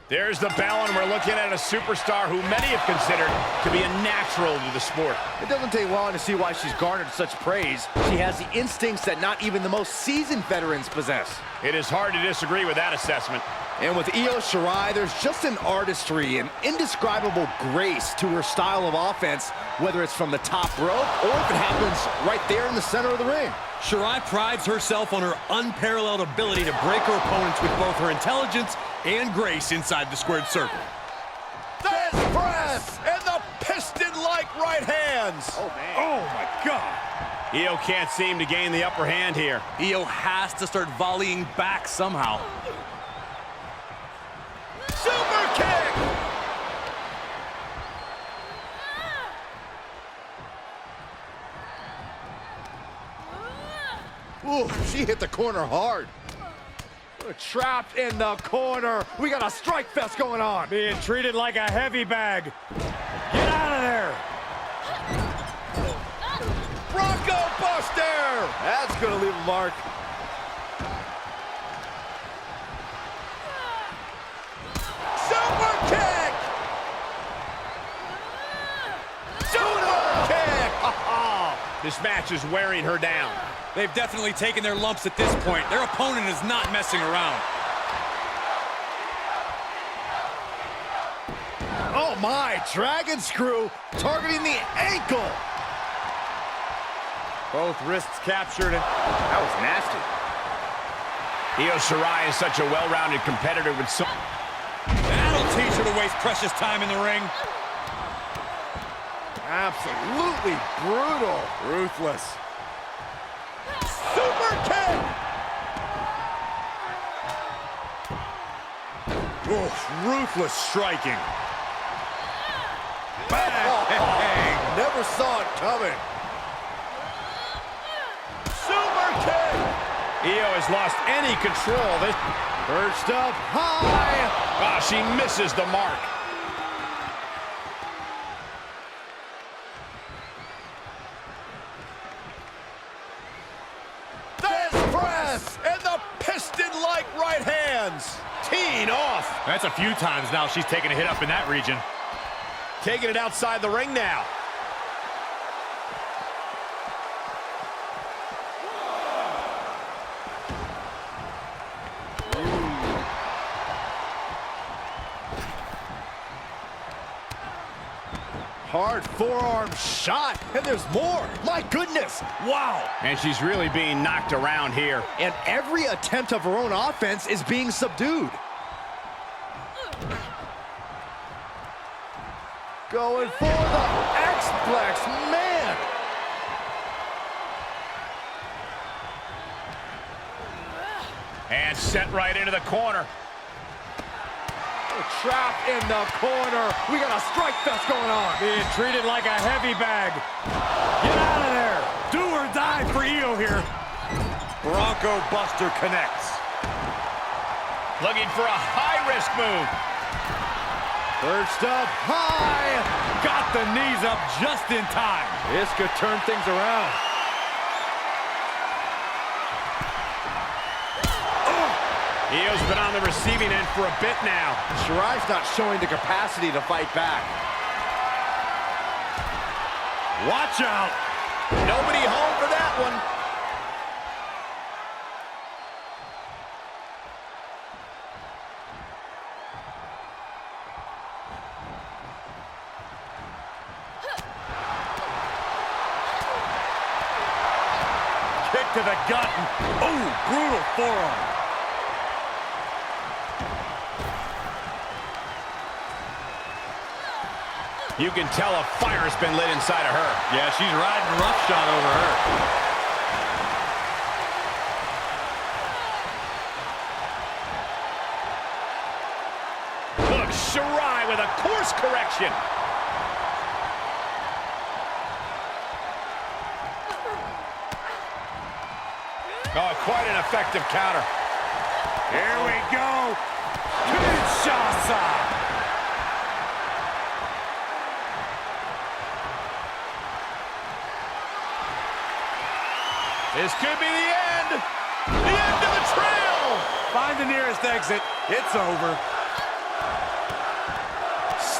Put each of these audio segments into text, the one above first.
There's the bell, and we're looking at a superstar who many have considered to be a natural to the sport. It doesn't take long to see why she's garnered such praise. She has the instincts that not even the most seasoned veterans possess. It is hard to disagree with that assessment. And with Io Shirai, there's just an artistry and indescribable grace to her style of offense, whether it's from the top rope or if it happens right there in the center of the ring. Shirai prides herself on her unparalleled ability to break her opponents with both her intelligence and grace inside the squared circle. Death press and the piston-like right hands. Oh, man. Oh, my God. Io can't seem to gain the upper hand here. Io has to start volleying back somehow. Super kick! Ooh, she hit the corner hard. We're trapped in the corner. We got a strike fest going on. Being treated like a heavy bag. Get out of there. Bronco Buster! That's gonna leave a mark. Super kick! Super kick! This match is wearing her down. They've definitely taken their lumps at this point. Their opponent is not messing around. Oh my, dragon screw targeting the ankle. Both wrists captured. That was nasty. Io Shirai is such a well-rounded competitor with so... That'll teach her to waste precious time in the ring. Absolutely brutal. Ruthless. Super kick! Oof, ruthless striking. Bang! Never saw it coming. Super kick! Io has lost any control. This Perched up high. Ah, she misses the mark. Death press and the piston-like right hands. Teeing off. That's a few times now she's taken a hit up in that region. Taking it outside the ring now. Hard forearm shot, and there's more. My goodness. Wow. And she's really being knocked around here. And every attempt of her own offense is being subdued. Going for the X-Plex, man. And set right into the corner. We're trapped in the corner. We got a strike fest going on. Being treated like a heavy bag. Get out of there. Do or die for Io here. Bronco Buster connects. Looking for a high-risk move. Perched up high. Got the knees up just in time. This could turn things around. Io's been on the receiving end for a bit now. Shirai's not showing the capacity to fight back. Watch out. Nobody home for that one. Kick to the gut. Oh, brutal forearm. You can tell a fire's been lit inside of her. Yeah, she's riding roughshod over her. Look, Shirai with a course correction. Oh, quite an effective counter. Here we go. Kinshasa. This could be the end. The end of the trail. Find the nearest exit. It's over.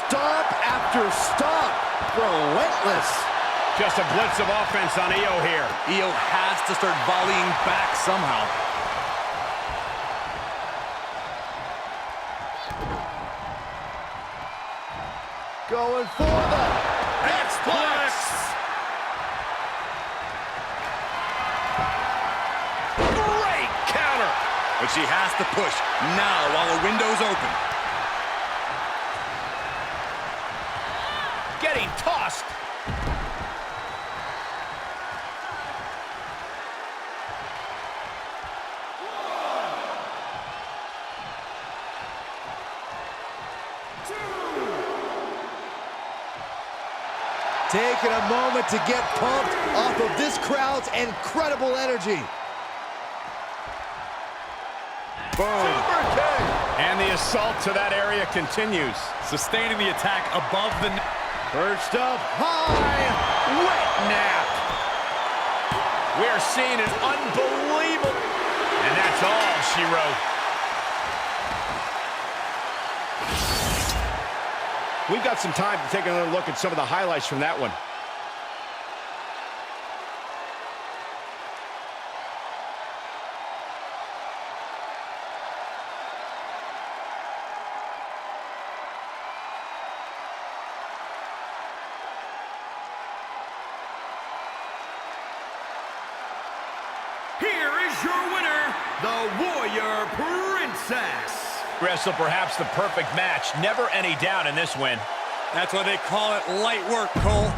stomp after stomp. Relentless. Just a blitz of offense on Io here. Io has to start volleying back somehow. Going for the X-Plex. Great counter. But she has to push now while the window's open. Getting tossed. Taking a moment to get pumped off of this crowd's incredible energy. Boom. Super kick. And the assault to that area continues. Sustaining the attack above the net. Perched up high. Wet nap. We're seeing an unbelievable... And that's all she wrote. We've got some time to take another look at some of the highlights from that one. Here is your winner, the Warrior Princess. Wrestle perhaps the perfect match. Never any doubt in this win. That's why they call it light work, Cole.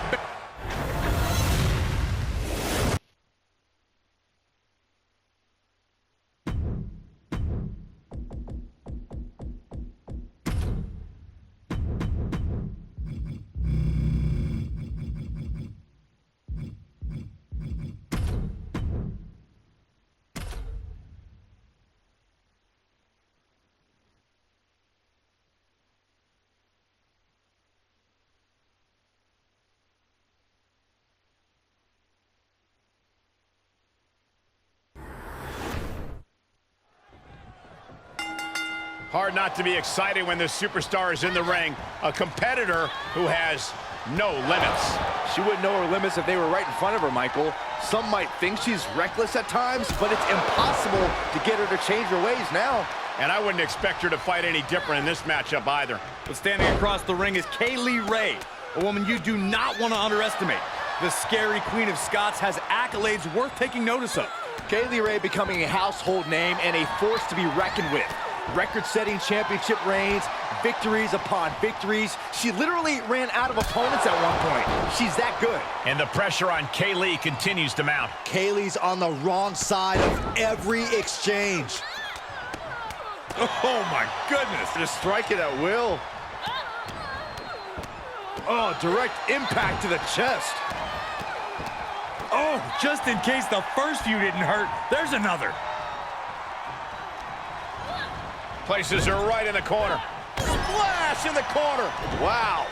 Hard not to be excited when the superstar is in the ring. A competitor who has no limits. She wouldn't know her limits if they were right in front of her, Michael. Some might think she's reckless at times, but it's impossible to get her to change her ways now. And I wouldn't expect her to fight any different in this matchup either. But standing across the ring is Kay Lee Ray, a woman you do not want to underestimate. The scary Queen of Scots has accolades worth taking notice of. Kay Lee Ray becoming a household name and a force to be reckoned with. Record-setting championship reigns, victories upon victories. She literally ran out of opponents at one point. She's that good. And the pressure on Kay Lee continues to mount. Kaylee's on the wrong side of every exchange. Oh, my goodness. Just strike it at will. Oh, direct impact to the chest. Oh, just in case the first few didn't hurt, there's another. Places her right in the corner. Splash in the corner. Wow.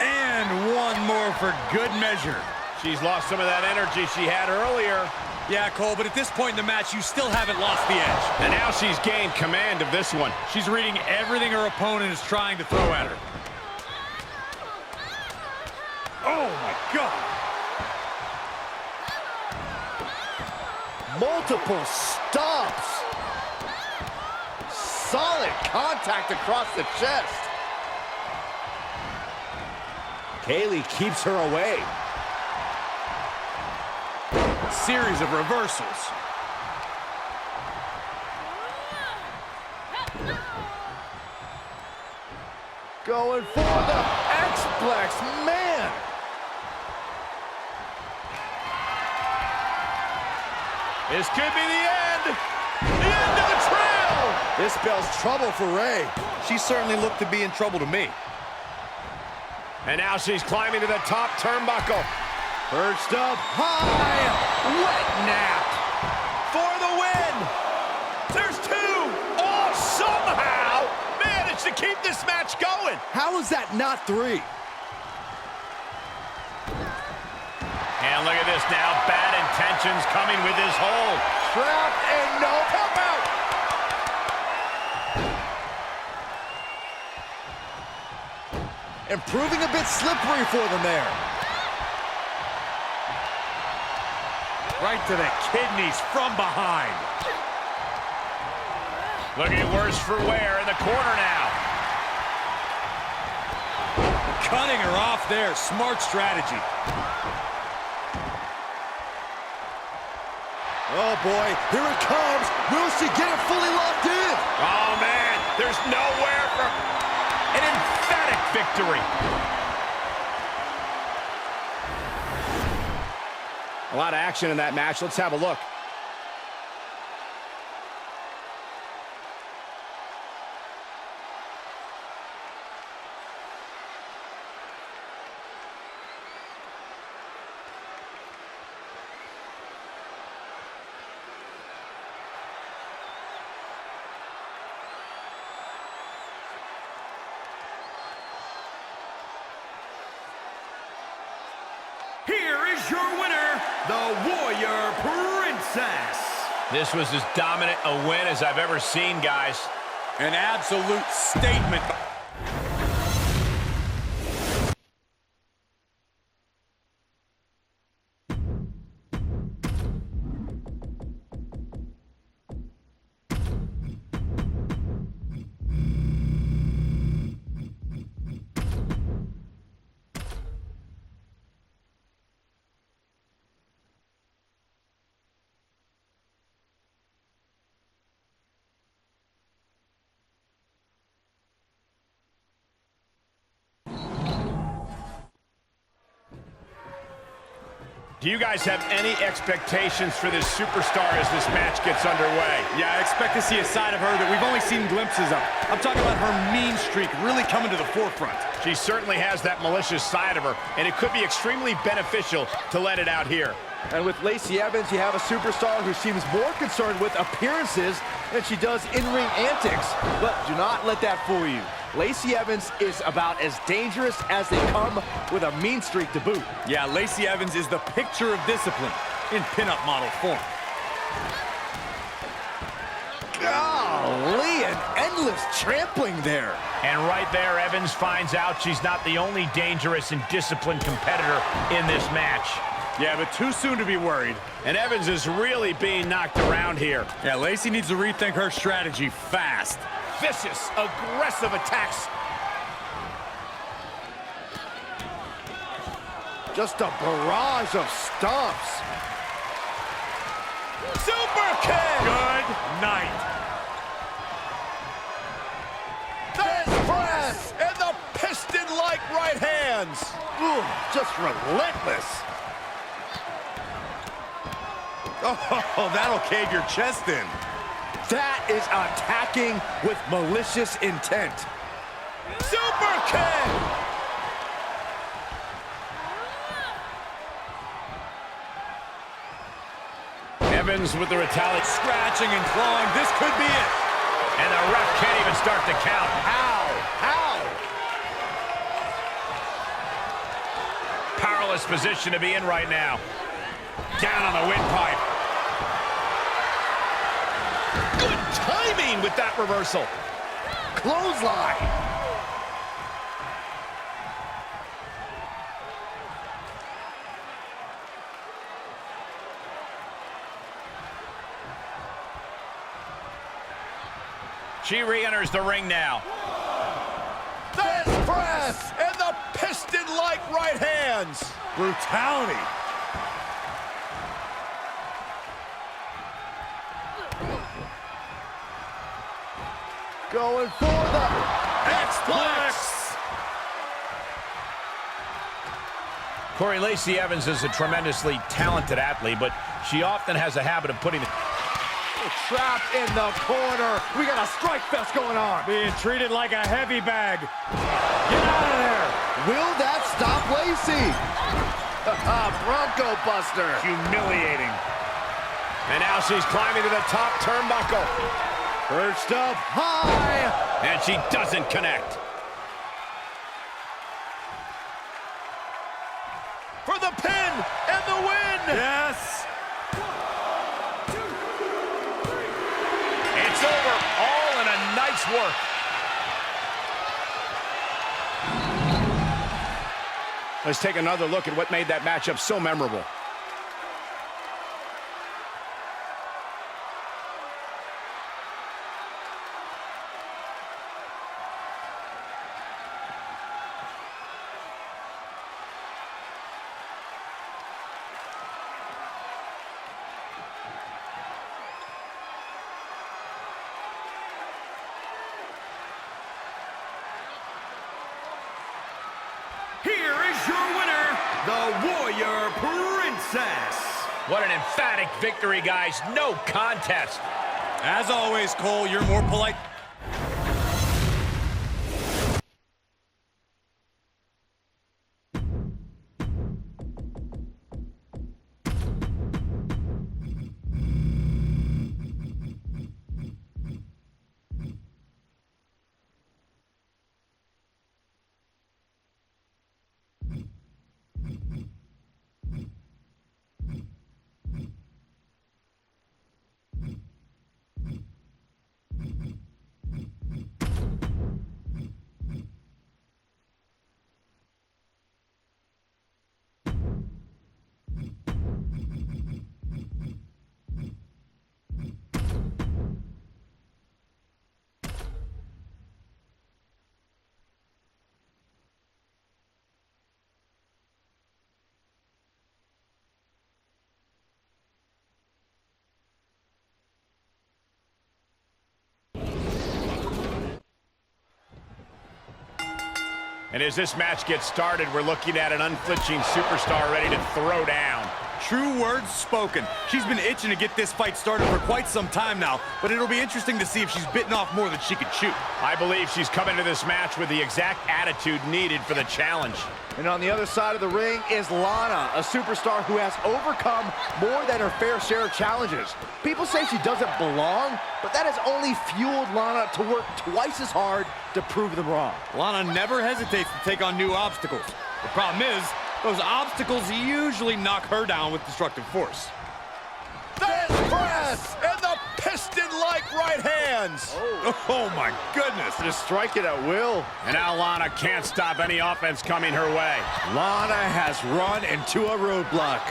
And one more for good measure. She's lost some of that energy she had earlier. Yeah, Cole, but at this point in the match, you still haven't lost the edge. And now she's gained command of this one. She's reading everything her opponent is trying to throw at her. Oh, my God. Multiple stomps. Solid contact across the chest. Kay Lee keeps her away. Series of reversals. Going for the X-Plex, man. This could be the end. The end of the trail. This spells trouble for Ray. She certainly looked to be in trouble to me. And now she's climbing to the top turnbuckle. Perched up high. Wet nap for the win. There's two. Oh, somehow managed to keep this match going. How is that not three? And look at this now. Bad intentions coming with this hold. Trap and no help out. and proving a bit slippery for them there. Right to the kidneys from behind. Looking worse for wear in the corner now. Cutting her off there. Smart strategy. Oh, boy. Here it comes. Will she get it fully locked in? Oh, man. There's nowhere for an emphatic victory. A lot of action in that match. Let's have a look. Here is your winner, the Warrior Princess. This was as dominant a win as I've ever seen, guys. An absolute statement. Do you guys have any expectations for this superstar as this match gets underway? Yeah, I expect to see a side of her that we've only seen glimpses of. I'm talking about her mean streak really coming to the forefront. She certainly has that malicious side of her, and it could be extremely beneficial to let it out here. And with Lacey Evans, you have a superstar who seems more concerned with appearances than she does in-ring antics. But do not let that fool you. Lacey Evans is about as dangerous as they come with a mean streak to boot. Yeah, Lacey Evans is the picture of discipline in pinup model form. Golly, an endless trampling there. And right there, Evans finds out she's not the only dangerous and disciplined competitor in this match. Yeah, but too soon to be worried. And Evans is really being knocked around here. Yeah, Lacey needs to rethink her strategy fast. Vicious, aggressive attacks. Just a barrage of stomps. Super kick! Good night. There's press and the piston-like right hands. Ooh, just relentless. Oh, that'll cave your chest in. That is attacking with malicious intent. Super kick! Evans with the retaliate Scratching and clawing, this could be it. and the ref can't even start to count. How? Powerless position to be in right now. Down on the windpipe. Good timing with that reversal. Clothesline. She re-enters the ring now. There's press and the piston-like right hands. Brutality. Going for the X-Plex. Corey, Lacey Evans is a tremendously talented athlete, but she often has a habit of putting the trapped in the corner. We got a strike fest going on. Being treated like a heavy bag. Get out of there. Will that stop Lacey? Bronco Buster. humiliating. And now she's climbing to the top turnbuckle. Perched up high. And she doesn't connect. For the pin and the win! Yes. It's over, all in a night's work. Let's take another look at what made that matchup so memorable. Here is your winner, the Warrior Princess. What an emphatic victory, guys. No contest. As always, Cole, you're more polite. And as this match gets started, we're looking at an unflinching superstar ready to throw down. True words spoken. She's been itching to get this fight started for quite some time now, but it'll be interesting to see if she's bitten off more than she can chew. I believe she's come into this match with the exact attitude needed for the challenge. And on the other side of the ring is Lana, a superstar who has overcome more than her fair share of challenges. People say she doesn't belong, but that has only fueled Lana to work twice as hard to prove them wrong. Lana never hesitates to take on new obstacles. The problem is, those obstacles usually knock her down with destructive force. This press and the piston-like right hands. Oh my goodness. Just strike it at will. And now Lana can't stop any offense coming her way. Lana has run into a roadblock.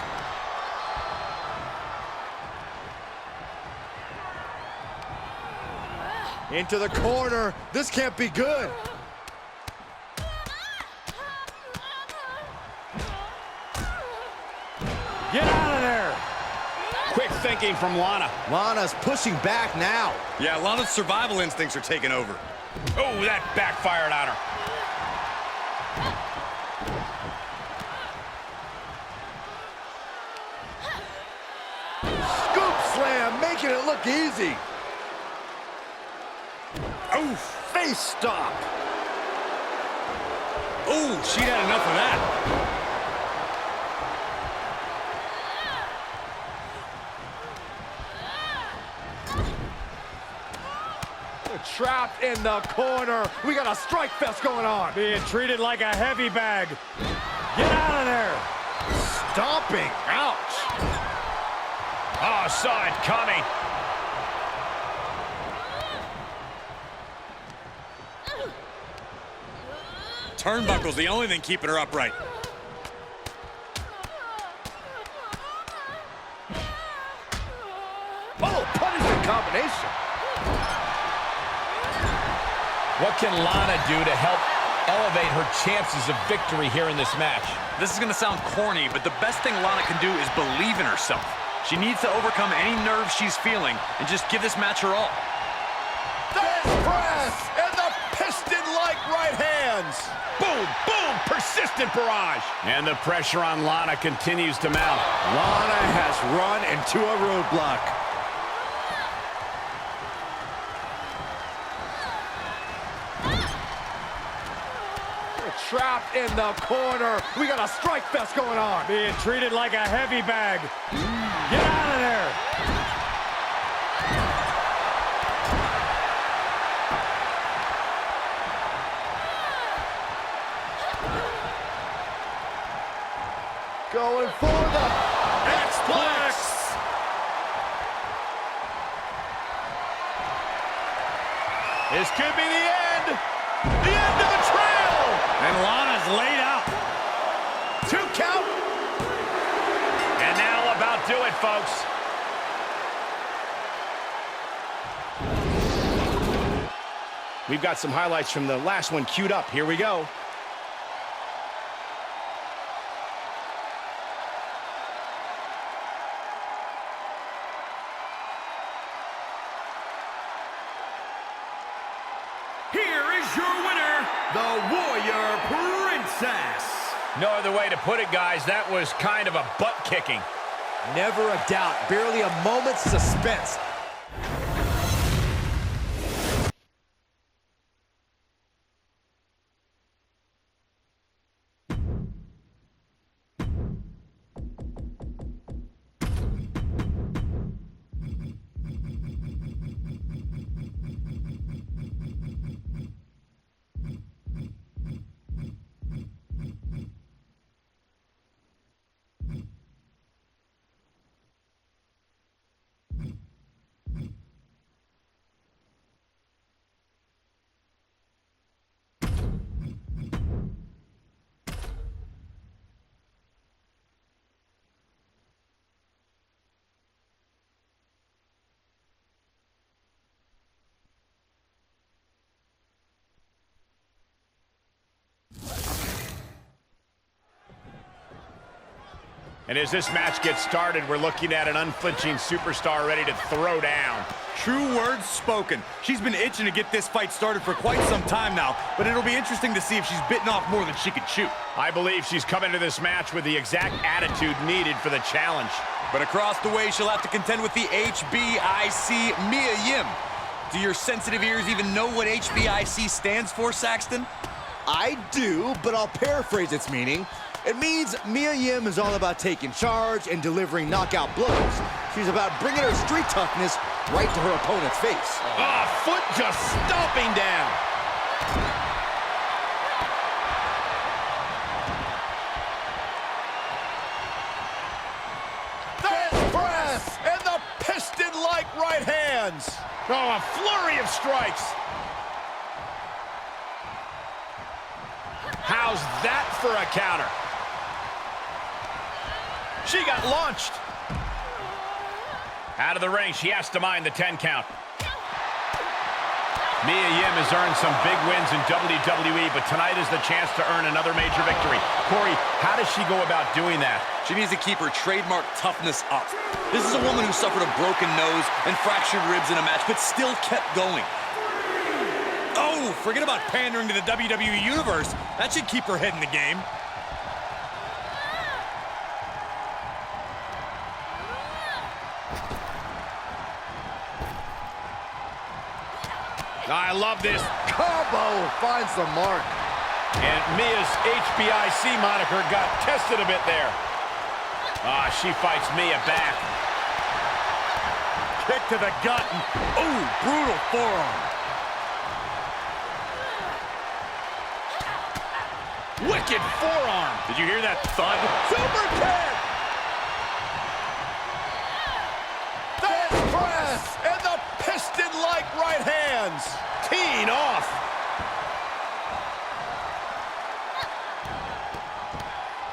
Into the corner. This can't be good. Get out of there. Quick thinking from Lana. Lana's pushing back now. Yeah, Lana's survival instincts are taking over. Oh, that backfired on her. Scoop slam, making it look easy. Oh, face stop. Oh, she'd had enough of that. Trapped in the corner. We got a strike fest going on. Being treated like a heavy bag. Get out of there. Stomping. Ouch. Oh, saw it coming. Turnbuckle's the only thing keeping her upright. Oh, punishing combination. What can Lana do to help elevate her chances of victory here in this match? This is going to sound corny, but the best thing Lana can do is believe in herself. She needs to overcome any nerves she's feeling and just give this match her all. This press and the piston-like right hands. Boom, boom, persistent barrage. And the pressure on Lana continues to mount. Lana has run into a roadblock. Trapped in the corner. We got a strike fest going on. Being treated like a heavy bag. Get out of there. Going for the X-Plex. This could be the end. The end of the trail. And Lana's laid out. count. And now about do it, folks. We've got some highlights from the last one queued up. Here we go. Here is your winner, the Warrior Princess. No other way to put it, guys. That was kind of a butt kicking. Never a doubt. Barely a moment's suspense. And as this match gets started, we're looking at an unflinching superstar ready to throw down. True words spoken. She's been itching to get this fight started for quite some time now, but it'll be interesting to see if she's bitten off more than she could chew. I believe she's coming to this match with the exact attitude needed for the challenge. But across the way, she'll have to contend with the HBIC Mia Yim. Do your sensitive ears even know what HBIC stands for, Saxton? I do, but I'll paraphrase its meaning. It means Mia Yim is all about taking charge and delivering knockout blows. She's about bringing her street toughness right to her opponent's face. Foot just stomping down. Fist press and the piston-like right hands. Oh, a flurry of strikes. How's that for a counter? She got launched. Out of the ring, she has to mind the 10 count. Mia Yim has earned some big wins in WWE, but tonight is the chance to earn another major victory. Corey, how does she go about doing that? She needs to keep her trademark toughness up. This is a woman who suffered a broken nose and fractured ribs in a match, but still kept going. Oh, forget about pandering to the WWE Universe. That should keep her head in the game. I love this. Combo finds the mark. And Mia's HBIC moniker got tested a bit there. She fights Mia back. Kick to the gut. Ooh, brutal forearm. Wicked forearm. Did you hear that thud? Super kick. Fist press and the piston-like right hands. Teeing off.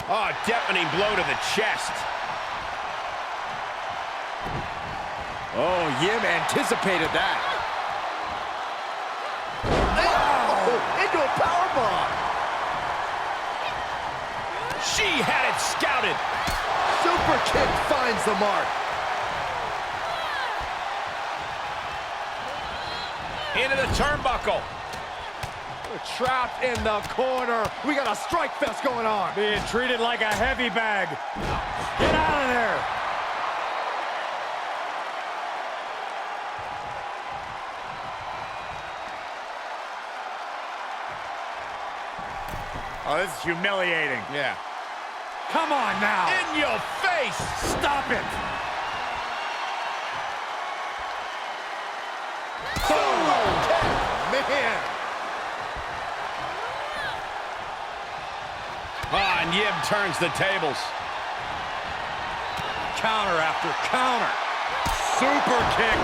Oh, deafening blow to the chest. Oh, Yim anticipated that. Into a powerbomb. She had it scouted. Super kick finds the mark. Into the turnbuckle. We're trapped in the corner. We got a strike fest going on. Being treated like a heavy bag. Get out of there. Oh, this is humiliating. Yeah. Come on now. In your face. Stop it. Man. And Yim turns the tables. Counter after counter. Super kick.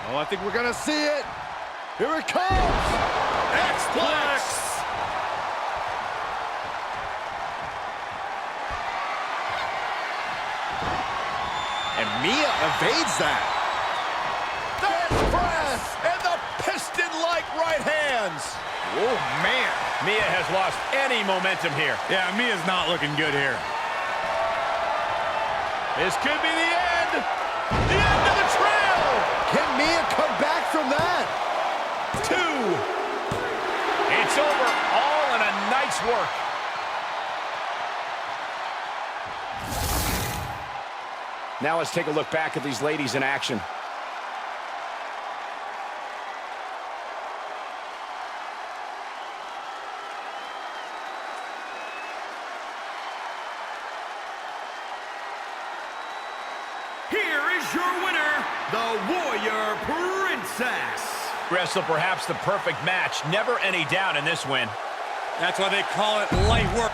Oh, I think we're gonna see it. Here it comes. X-Plex. And Mia evades that. Bench press and the piston-like right hands. Oh, man. Mia has lost any momentum here. Yeah, Mia's not looking good here. This could be the end. The end of the trail. Can Mia come back from that? 2. It's over, all in a night's work. Now let's take a look back at these ladies in action. Here is your winner, the Warrior Princess. Wrestle perhaps the perfect match. Never any doubt in this win. That's why they call it light work.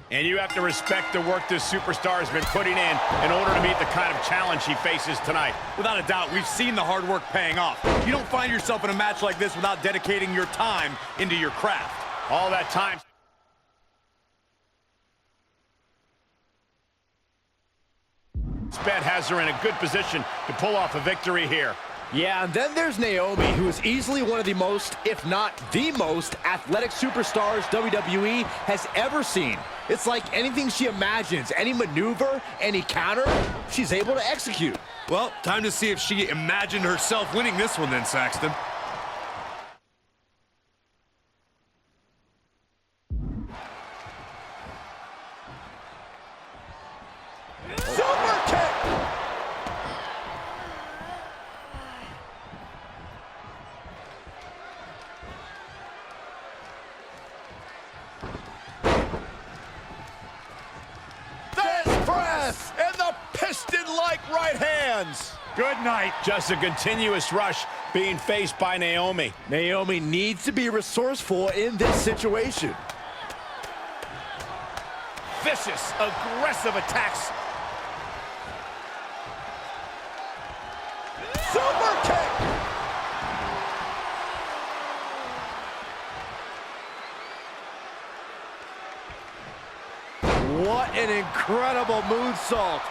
And you have to respect the work this superstar has been putting in order to meet the kind of challenge he faces tonight. Without a doubt, we've seen the hard work paying off. You don't find yourself in a match like this without dedicating your time into your craft. All that time. Sped has her in a good position to pull off a victory here. Yeah, and then there's Naomi, who is easily one of the most, if not the most, athletic superstars WWE has ever seen. It's like anything she imagines, any maneuver, any counter, she's able to execute. Well, time to see if she imagined herself winning this one then, Saxton. Super kick. Bench press and the piston-like right hands. Good night. Just a continuous rush being faced by Naomi. Naomi needs to be resourceful in this situation. Vicious, aggressive attacks. Super kick. What an incredible moonsault.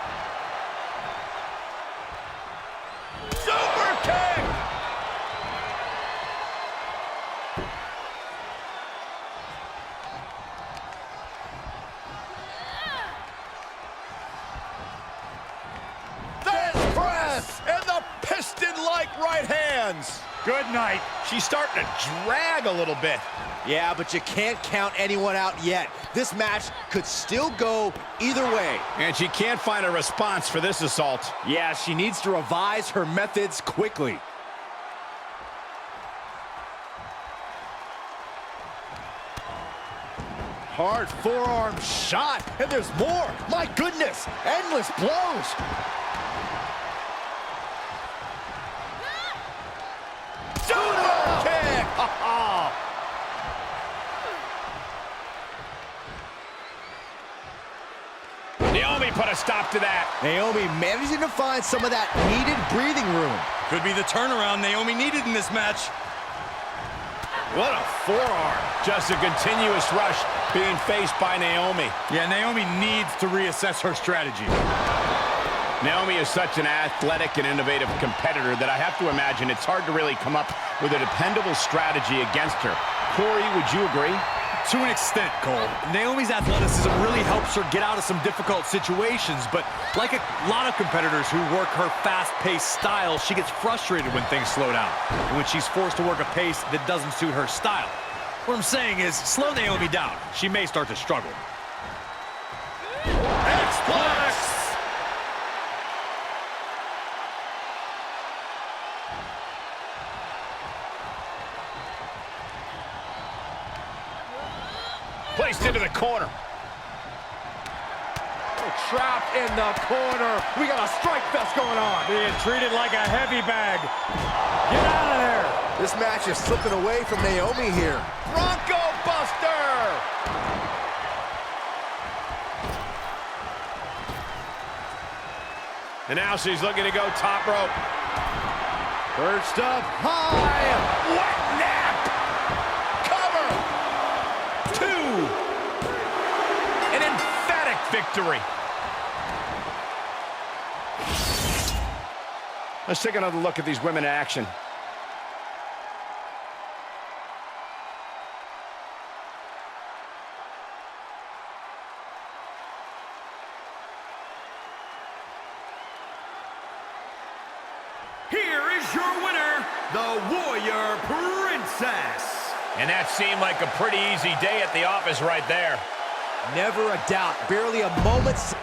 Super kick. Bench press and the piston-like right hands. Good night. She's starting to drag a little bit. Yeah, but you can't count anyone out yet. This match could still go either way. And she can't find a response for this assault. Yeah, she needs to revise her methods quickly. Hard forearm shot, and there's more. My goodness, endless blows. Super kick. Naomi put a stop to that. Naomi managing to find some of that needed breathing room. Could be the turnaround Naomi needed in this match. What a forearm. Just a continuous rush being faced by Naomi. Yeah, Naomi needs to reassess her strategy. Naomi is such an athletic and innovative competitor that I have to imagine it's hard to really come up with a dependable strategy against her. Corey, would you agree? To an extent, Cole. Naomi's athleticism really helps her get out of some difficult situations, but like a lot of competitors who work her fast-paced style, she gets frustrated when things slow down and when she's forced to work a pace that doesn't suit her style. What I'm saying is, slow Naomi down. She may start to struggle. X-Plex! Placed into the corner. Trapped in the corner. We got a strike fest going on. Being treated like a heavy bag. Get out of there. This match is slipping away from Naomi here. Bronco Buster! And now she's looking to go top rope. Perched up high. Wet nap! Cover! 2! An emphatic victory. Let's take another look at these women in action. Here is your winner, the Warrior Princess. And that seemed like a pretty easy day at the office right there. Never a doubt. Barely a moment's...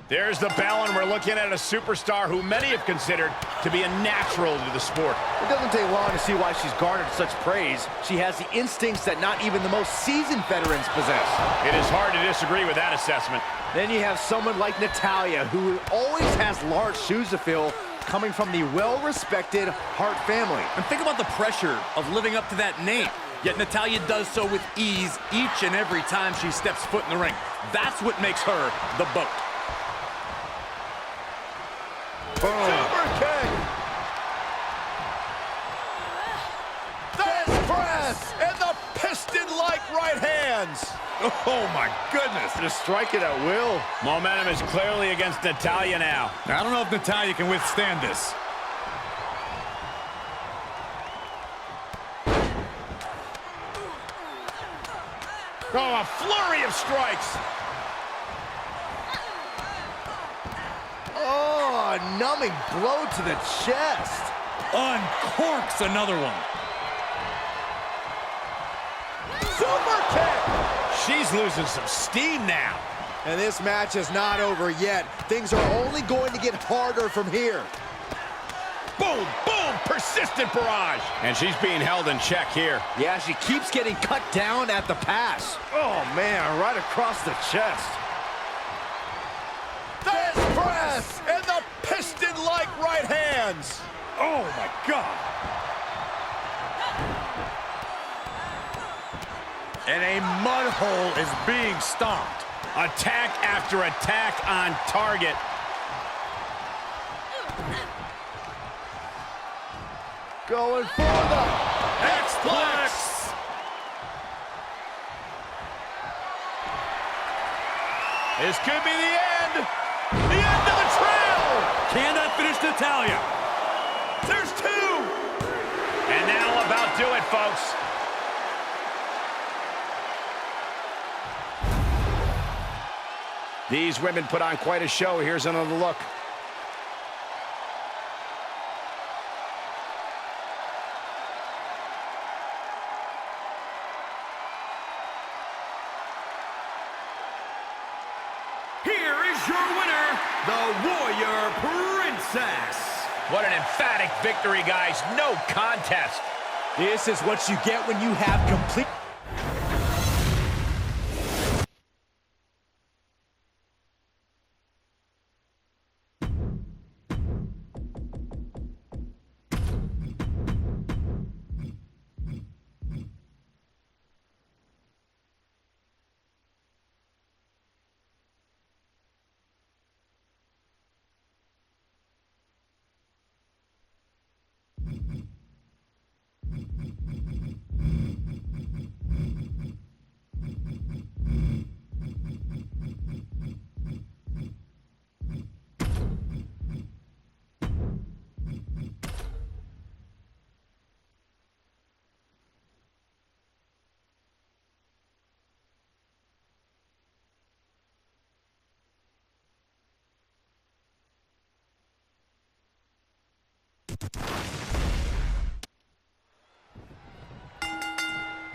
There's the bell, and we're looking at a superstar who many have considered to be a natural to the sport. It doesn't take long to see why she's garnered such praise. She has the instincts that not even the most seasoned veterans possess. It is hard to disagree with that assessment. Then you have someone like Natalya, who always has large shoes to fill, coming from the well-respected Hart family. And think about the pressure of living up to that name. Yet Natalya does so with ease each and every time she steps foot in the ring. That's what makes her the GOAT. Super kick! The press and the piston-like right hands. Oh my goodness. Just strike it at will. Momentum is clearly against Natalya now. I don't know if Natalya can withstand this. Oh, a flurry of strikes. Oh, a numbing blow to the chest. Uncorks another one. Super kick. She's losing some steam now. And this match is not over yet. Things are only going to get harder from here. Boom, boom, persistent barrage. And she's being held in check here. Yeah, she keeps getting cut down at the pass. Oh, man, right across the chest. This press and the piston-like right hands. Oh, my God. And a mud hole is being stomped. Attack after attack on target. Going for the X-Plex. This could be the end. The end of the trail. Can that finish Natalya? There's 2. And that'll about do it, folks. These women put on quite a show. Here's another look. Here is your winner, the Warrior Princess. What an emphatic victory, guys. No contest. This is what you get when you have complete...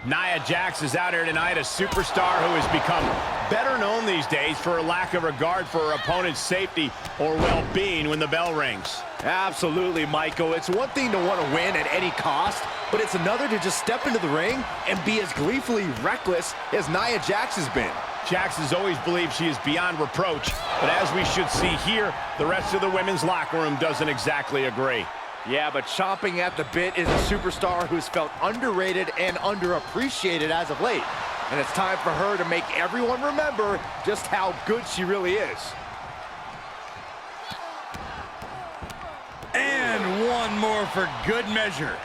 Nia Jax is out here tonight, a superstar who has become better known these days for a lack of regard for her opponent's safety or well-being when the bell rings. Absolutely, Michael. It's one thing to want to win at any cost, but it's another to just step into the ring and be as gleefully reckless as Nia Jax has been. Jax has always believed she is beyond reproach, but as we should see here, the rest of the women's locker room doesn't exactly agree. Yeah, but chomping at the bit is a superstar who's felt underrated and underappreciated as of late. And it's time for her to make everyone remember just how good she really is. And one more for good measure.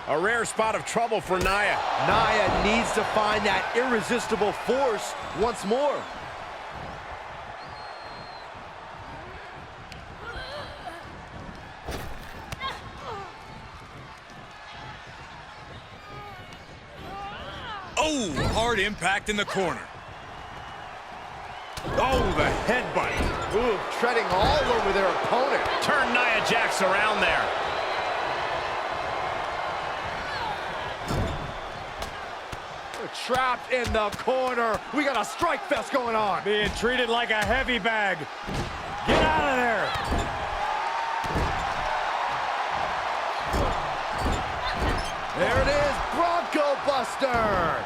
A rare spot of trouble for Nia. Nia needs to find that irresistible force once more. Oh, hard impact in the corner. Oh, the headbutt. Ooh, treading all over their opponent. Turn Nia Jax around there. Trapped in the corner. We got a strike fest going on. Being treated like a heavy bag. Get out of there. There it is, Bronco Buster.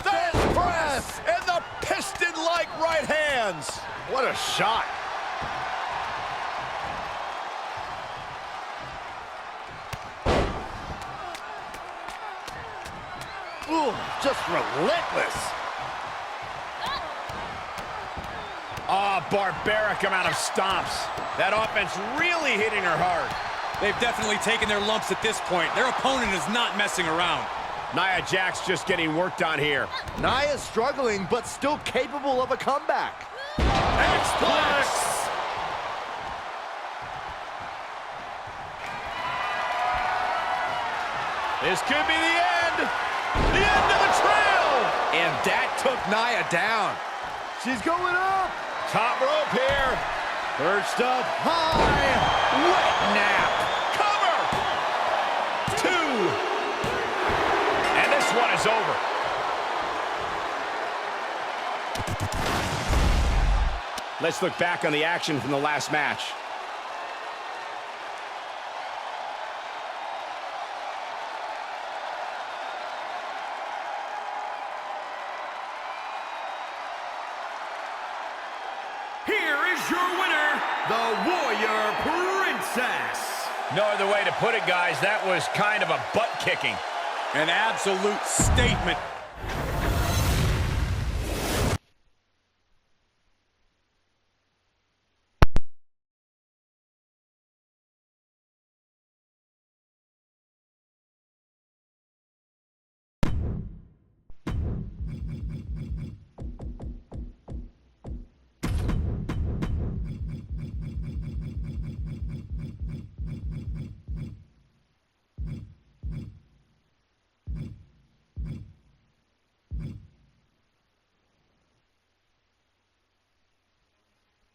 Thesz press and the piston-like right hands. What a shot. Ooh, just relentless. Oh, barbaric amount of stomps. That offense really hitting her hard. They've definitely taken their lumps at this point. Their opponent is not messing around. Nia Jax just getting worked on here. Nia's struggling, but still capable of a comeback. X-Plex. This could be the end. The end of the trail. And that took Nia down. She's going up. Top rope here. Perched up high. Wet nap. Cover. 2. And this one is over. Let's look back on the action from the last match. Here is your winner, the Warrior Princess. No other way to put it, guys. That was kind of a butt kicking. An absolute statement